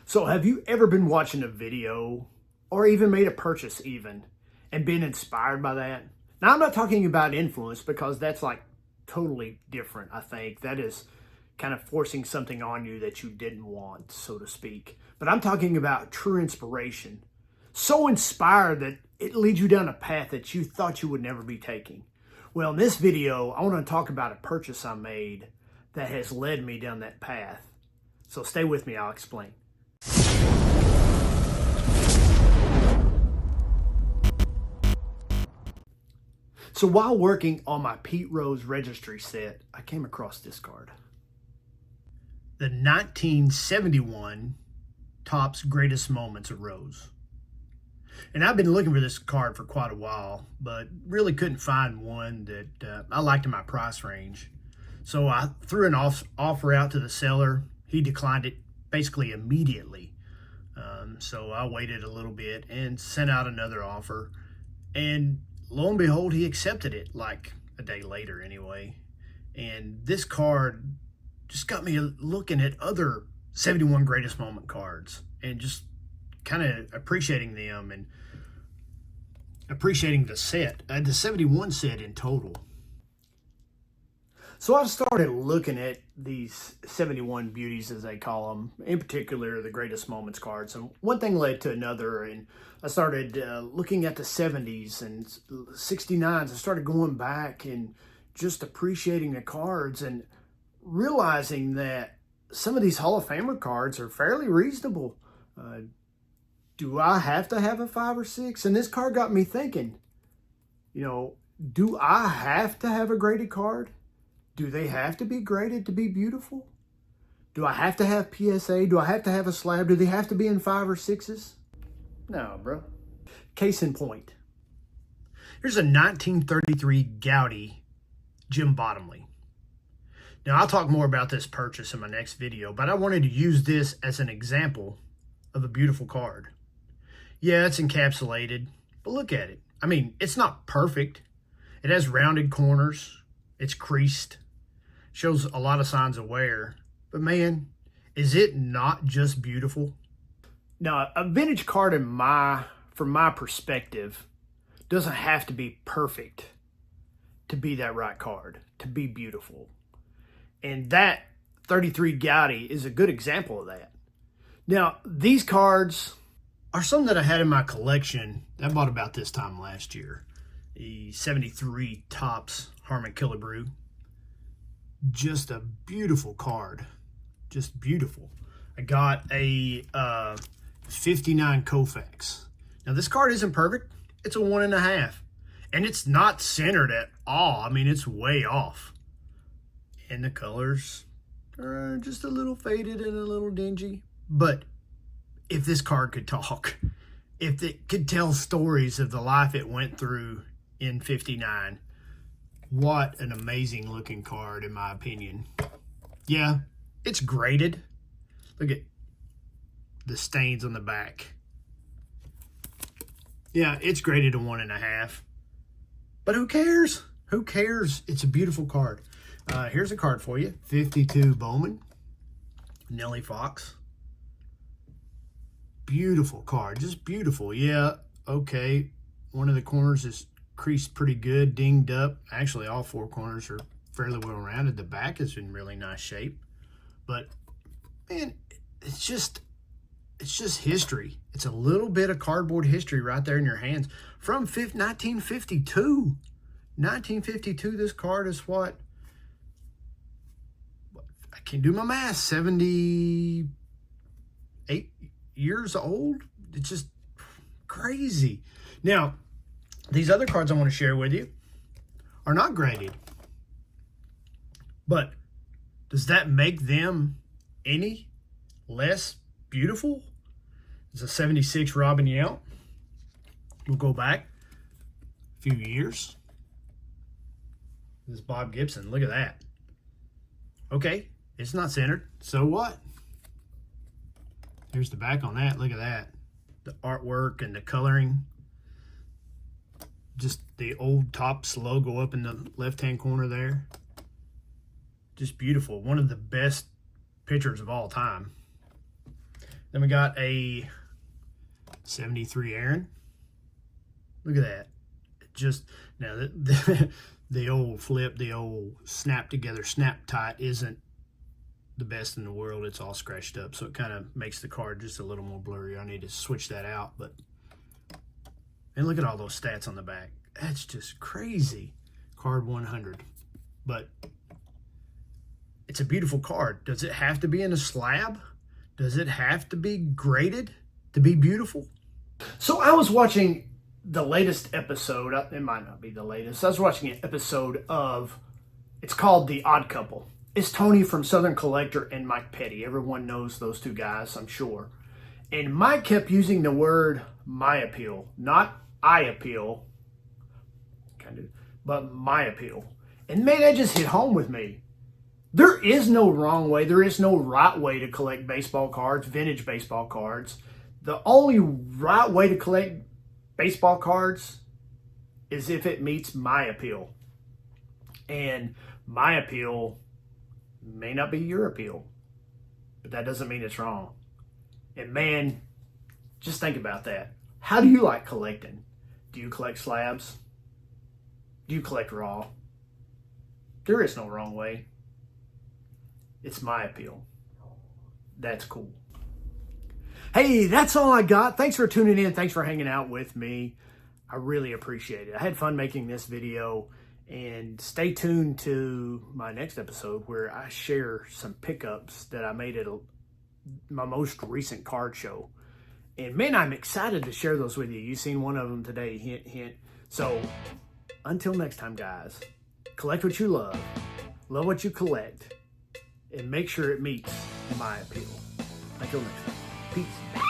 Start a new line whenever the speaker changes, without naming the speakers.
So have you ever been watching a video or even made a purchase even and been inspired by that? Now, I'm not talking about influence because that's like totally different, I think. That is kind of forcing something on you that you didn't want, so to speak. But I'm talking about true inspiration. So inspired that it leads you down a path that you thought you would never be taking. Well, in this video, I want to talk about a purchase I made that has led me down that path. So stay with me, I'll explain. So while working on my Pete Rose registry set, I came across this card. The 1971 Topps Greatest Moments of Rose. And I've been looking for this card for quite a while, but really couldn't find one that I liked in my price range. So I threw an offer out to the seller. He declined it basically immediately. So I waited a little bit and sent out another offer. And lo and behold, he accepted it like a day later anyway. And this card just got me looking at other 71 Greatest Moment cards and just kind of appreciating them and appreciating the set, the 71 set in total. So I started looking at these 71 beauties, as they call them, in particular the Greatest Moments cards. And one thing led to another, and I started looking at the 70s and 69s. I started going back and just appreciating the cards and realizing that some of these Hall of Famer cards are fairly reasonable. Do I have to have a 5 or 6? And this card got me thinking, do I have to have a graded card? Do they have to be graded to be beautiful? Do I have to have PSA? Do I have to have a slab? Do they have to be in 5 or 6s? No, bro. Case in point. Here's a 1933 Gaudy Jim Bottomley. Now, I'll talk more about this purchase in my next video, but I wanted to use this as an example of a beautiful card. Yeah, it's encapsulated, but look at it. I mean, it's not perfect. It has rounded corners. It's creased. Shows a lot of signs of wear. But man, is it not just beautiful? Now, a vintage card from my perspective, doesn't have to be perfect to be that right card, to be beautiful. And that 33 Gaudy is a good example of that. Now, these cards are some that I had in my collection that I bought about this time last year. The 73 Topps Harmon Killebrew. Just a beautiful card. Just beautiful. I got a 59 Koufax. Now, this card isn't perfect. It's a 1.5. And it's not centered at all. I mean, it's way off. And the colors are just a little faded and a little dingy. But if this card could talk, if it could tell stories of the life it went through in 59, what an amazing looking card, in my opinion. Yeah, it's graded. Look at the stains on the back. Yeah, it's graded a 1.5. But who cares? Who cares? It's a beautiful card. Here's a card for you. 52 Bowman. Nellie Fox. Beautiful card. Just beautiful. Yeah, okay. One of the corners is creased pretty good, dinged up. Actually, all 4 corners are fairly well rounded. The back is in really nice shape. But, man, it's just history. It's a little bit of cardboard history right there in your hands. From 1952. 1952, this card is what? I can't do my math. 78 years old? It's just crazy. Now, these other cards I want to share with you are not graded. But does that make them any less beautiful? It's a 76 Robin Yount. We'll go back a few years. This is Bob Gibson. Look at that. Okay, it's not centered. So what? Here's the back on that. Look at that. The artwork and the coloring. Just the old Topps logo up in the left-hand corner there. Just beautiful. One of the best pictures of all time. Then we got a 73 Aaron. Look at that. Just now the old flip, the old snap together, snap tight isn't the best in the world. It's all scratched up, so it kind of makes the card just a little more blurry. I need to switch that out. But and look at all those stats on the back. That's just crazy. Card 100. But it's a beautiful card. Does it have to be in a slab? Does it have to be graded to be beautiful? So I was watching the latest episode. It might not be the latest. I was watching an episode of, it's called The Odd Couple. It's Tony from Southern Collector and Mike Petty. Everyone knows those two guys, I'm sure. And Mike kept using the word my appeal, not I appeal, kind of, but my appeal. And man, that just hit home with me. There is no wrong way. There is no right way to collect baseball cards, vintage baseball cards. The only right way to collect baseball cards is if it meets my appeal. And my appeal may not be your appeal, but that doesn't mean it's wrong. And man, just think about that. How do you like collecting? Do you collect slabs? Do you collect raw? There is no wrong way. It's my appeal. That's cool. Hey, that's all I got. Thanks for tuning in. Thanks for hanging out with me. I really appreciate it. I had fun making this video, and stay tuned to my next episode where I share some pickups that I made at my most recent card show. And man, I'm excited to share those with you. You've seen one of them today, hint, hint. So until next time, guys, collect what you love what you collect, and make sure it meets my appeal. Until next time, peace.